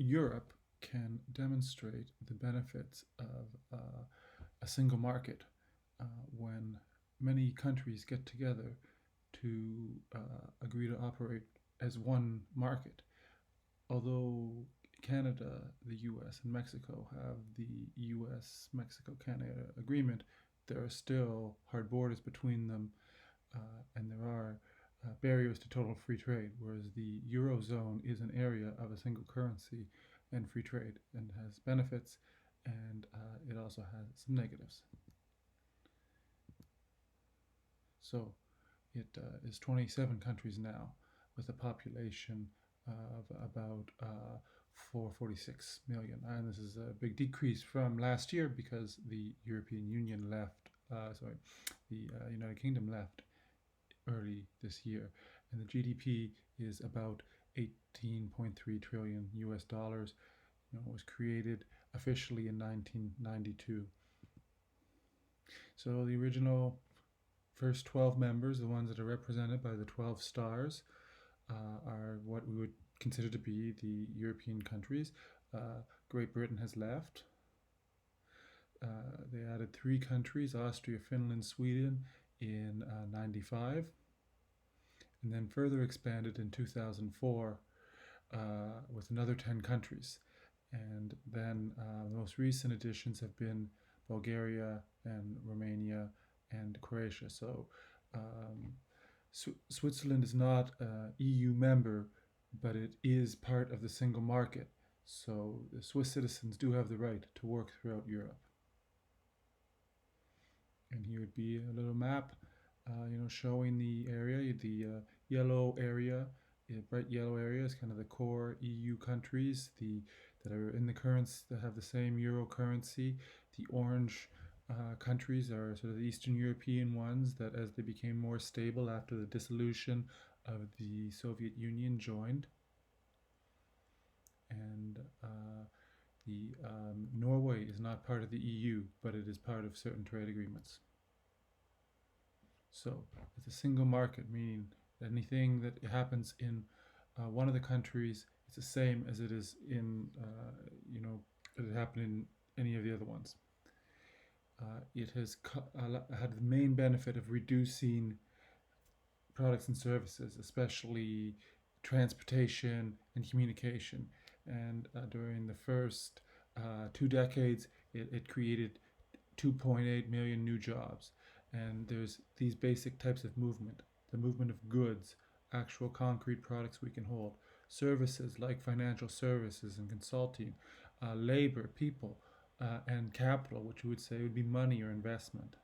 Europe can demonstrate the benefits of a single market when many countries get together to agree to operate as one market. Although Canada, the US, and Mexico have the US Mexico Canada agreement, there are still hard borders between them, and there are barriers to total free trade, whereas the Eurozone is an area of a single currency and free trade and has benefits, and it also has some negatives. So it is 27 countries now with a population of about 446 million. And this is a big decrease from last year because the European Union left, the United Kingdom left early this year. And the GDP is about 18.3 trillion US dollars. It was created officially in 1992. So the original first 12 members, the ones that are represented by the 12 stars, are what we would consider to be the European countries. Great Britain has left. They added 3 countries, Austria, Finland, Sweden, in 95, and then further expanded in 2004 with another 10 countries. And then the most recent additions have been Bulgaria and Romania and Croatia. So Switzerland is not an EU member, but it is part of the single market. So the Swiss citizens do have the right to work throughout Europe. And here would be a little map, showing the area. The yellow area, the bright yellow area, is kind of the core EU countries, that are in the currents that have the same euro currency. The orange countries are sort of the Eastern European ones that, as they became more stable after the dissolution of the Soviet Union, joined. And Norway is not part of the EU, but it is part of certain trade agreements. So it's a single market, meaning that anything that happens in one of the countries, it's the same as it is in, it happened in any of the other ones. It has had the main benefit of reducing products and services, especially transportation and communication. And during the first 2 decades, it created 2.8 million new jobs. And there's these basic types of movement: the movement of goods, actual concrete products we can hold; services like financial services and consulting; labor, people, and capital, which we would say would be money or investment.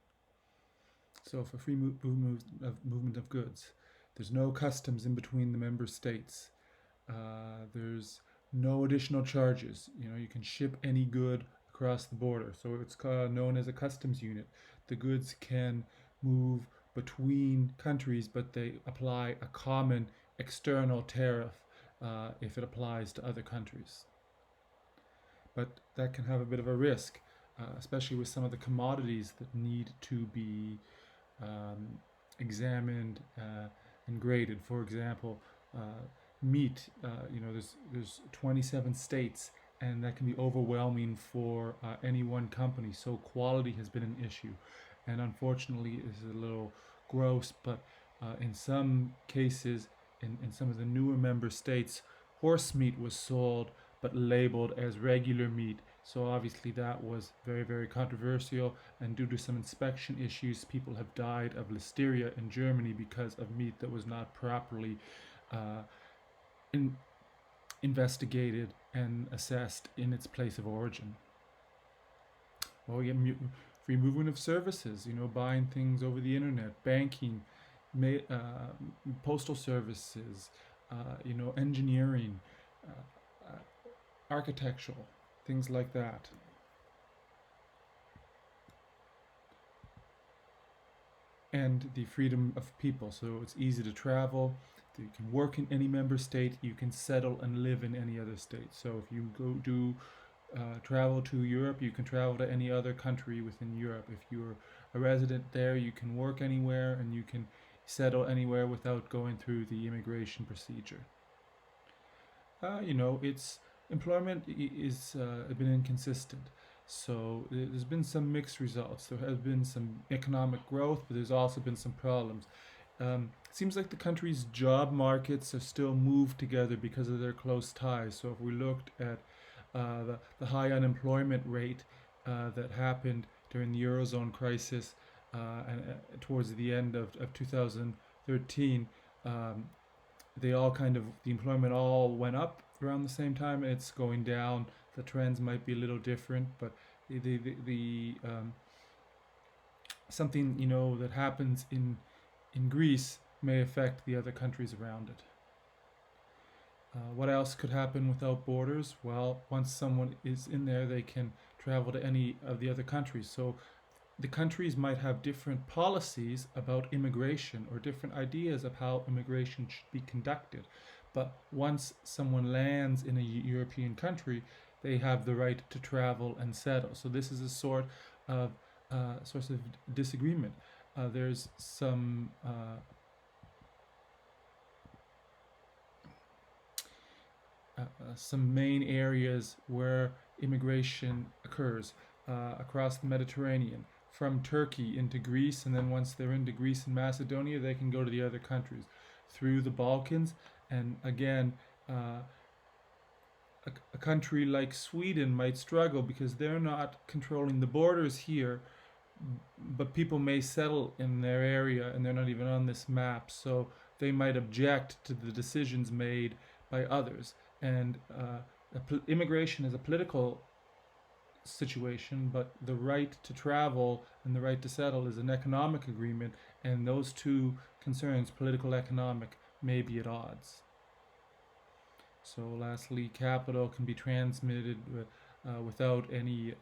So for free movement of goods, there's no customs in between the member states. There's no additional charges. You can ship any good across the border. So it's known as a customs unit. The goods can move between countries, but they apply a common external tariff if it applies to other countries. But that can have a bit of a risk, especially with some of the commodities that need to be examined and graded. For example, meat. There's 27 states, and that can be overwhelming for any one company. So quality has been an issue, and unfortunately, this is a little gross, but in some cases, in some of the newer member states, horse meat was sold but labeled as regular meat. So obviously that was very, very controversial, and due to some inspection issues, people have died of listeria in Germany because of meat that was not properly investigated and assessed in its place of origin. Well, we get free movement of services, buying things over the internet, banking, postal services, engineering, architectural, things like that. And the freedom of people, so it's easy to travel. You can work in any member state. You can settle and live in any other state. So if you travel to Europe, you can travel to any other country within Europe. If you're a resident there, you can work anywhere and you can settle anywhere without going through the immigration procedure. It's Employment is been inconsistent. So there's been some mixed results. There has been some economic growth, but there's also been some problems. It seems like the country's job markets are still moved together because of their close ties. So if we looked at the high unemployment rate that happened during the Eurozone crisis and towards the end of 2013, um, they all kind of, the employment all went up around the same time. It's going down. The trends might be a little different, but the something that happens in Greece may affect the other countries around it. What else could happen without borders? Well, once someone is in there, they can travel to any of the other countries. So the countries might have different policies about immigration or different ideas of how immigration should be conducted. But once someone lands in a European country, they have the right to travel and settle. So this is a source of disagreement. There's some main areas where immigration occurs across the Mediterranean, from Turkey into Greece, and then once they're into Greece and Macedonia, they can go to the other countries through the Balkans. And again, a country like Sweden might struggle because they're not controlling the borders here, but people may settle in their area and they're not even on this map, so they might object to the decisions made by others. And immigration is a political situation, but the right to travel and the right to settle is an economic agreement, and those two concerns, political, economic, may be at odds. So, lastly, capital can be transmitted without any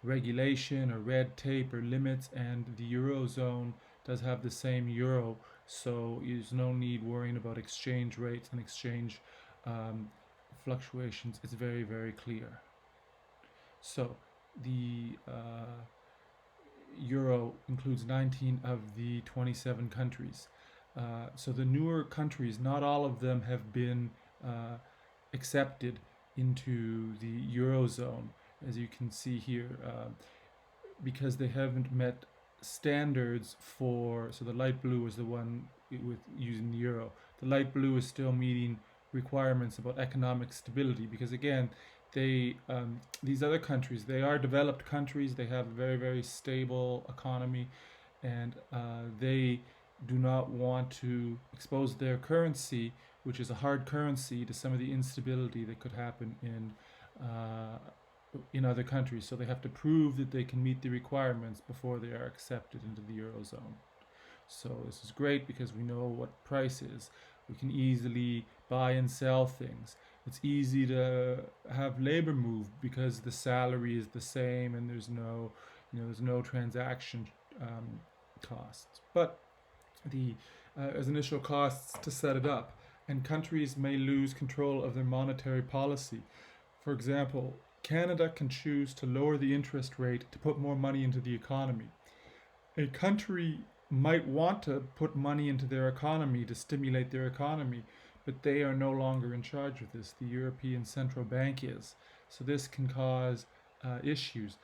regulation or red tape or limits, and the Eurozone does have the same euro, so there's no need worrying about exchange rates and exchange um, fluctuations. It's very, very clear. So the euro includes 19 of the 27 countries. So the newer countries, not all of them have been accepted into the eurozone, as you can see here, because they haven't met standards for. So the light blue is the one with using the euro. The light blue is still meeting requirements about economic stability, because again, these other countries, they are developed countries. They have a very, very stable economy, and they do not want to expose their currency, which is a hard currency, to some of the instability that could happen in other countries. So they have to prove that they can meet the requirements before they are accepted into the eurozone. So this is great because we know what price is. We can easily buy and sell things. It's easy to have labor move because the salary is the same and there's no transaction costs. But there's initial costs to set it up, and countries may lose control of their monetary policy. For example, Canada can choose to lower the interest rate to put more money into the economy. A country might want to put money into their economy to stimulate their economy, but they are no longer in charge of this. The European Central Bank is. So this can cause issues.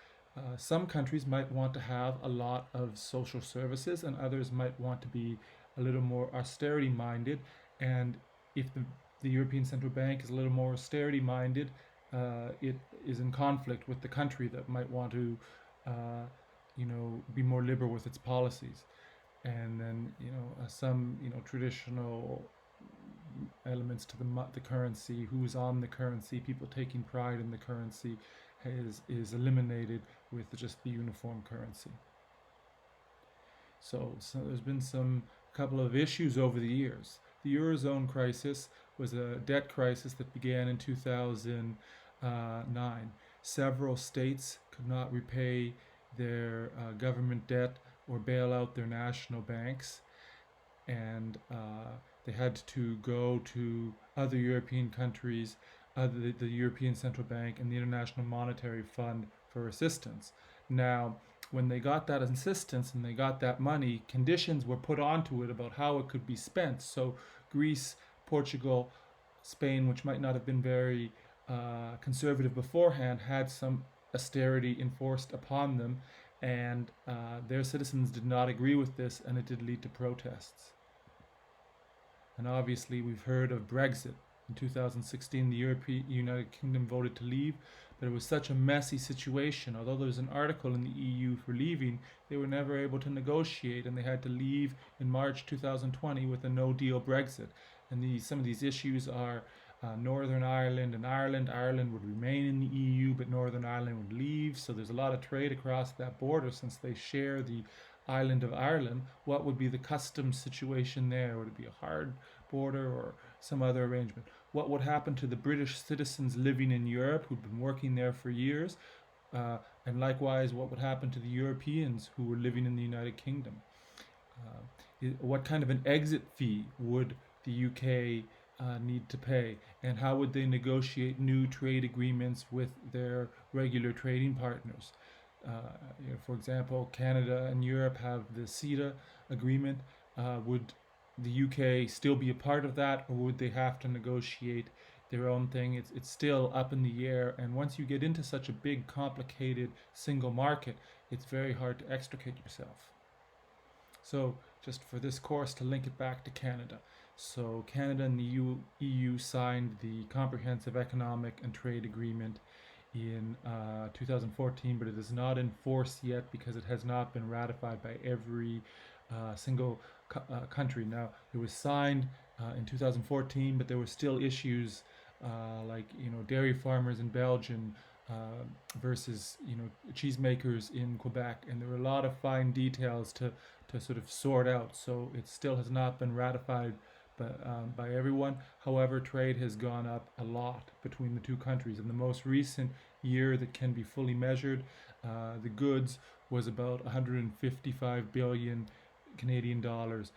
Some countries might want to have a lot of social services, and others might want to be a little more austerity minded. And if the European Central Bank is a little more austerity minded, it is in conflict with the country that might want to, be more liberal with its policies. And then, some, traditional elements to the currency, who's on the currency, people taking pride in the currency, is eliminated with just the uniform currency. So there's been some couple of issues over the years. The Eurozone crisis was a debt crisis that began in 2009. Several states could not repay their government debt or bail out their national banks, and they had to go to other European countries, the European Central Bank and the International Monetary Fund for assistance. Now, when they got that assistance and they got that money, conditions were put onto it about how it could be spent. So Greece, Portugal, Spain, which might not have been very conservative beforehand had some austerity enforced upon them, and their citizens did not agree with this, and it did lead to protests. And obviously, we've heard of Brexit. In 2016, the European United Kingdom voted to leave, but it was such a messy situation. Although there was an article in the EU for leaving, they were never able to negotiate, and they had to leave in March 2020 with a no-deal Brexit. And some of these issues are Northern Ireland and Ireland. Ireland would remain in the EU, but Northern Ireland would leave. So there's a lot of trade across that border since they share the island of Ireland. What would be the customs situation there? Would it be a hard border or some other arrangement? What would happen to the British citizens living in Europe who'd been working there for years? And likewise, what would happen to the Europeans who were living in the United Kingdom? What kind of an exit fee would the UK need to pay? And how would they negotiate new trade agreements with their regular trading partners? For example, Canada and Europe have the CETA agreement. Would the UK still be a part of that, or would they have to negotiate their own thing? It's still up in the air, and once you get into such a big, complicated single market, it's very hard to extricate yourself. So, just for this course, to link it back to Canada. So, Canada and the EU signed the Comprehensive Economic and Trade Agreement in 2014, but it is not in force yet because it has not been ratified by every single country. Now, it was signed in 2014, but there were still issues like dairy farmers in Belgium versus cheesemakers in Quebec, and there were a lot of fine details to sort of sort out. So it still has not been ratified by everyone. However, trade has gone up a lot between the two countries. In the most recent year that can be fully measured, the goods was about 155 billion Canadian dollars,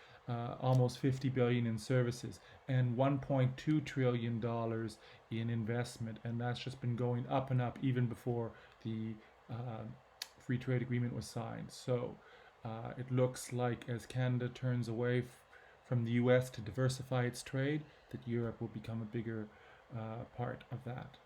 almost 50 billion in services, and 1.2 trillion dollars in investment, and that's just been going up and up even before the free trade agreement was signed. So it looks like as Canada turns away from the US to diversify its trade, that Europe will become a bigger part of that.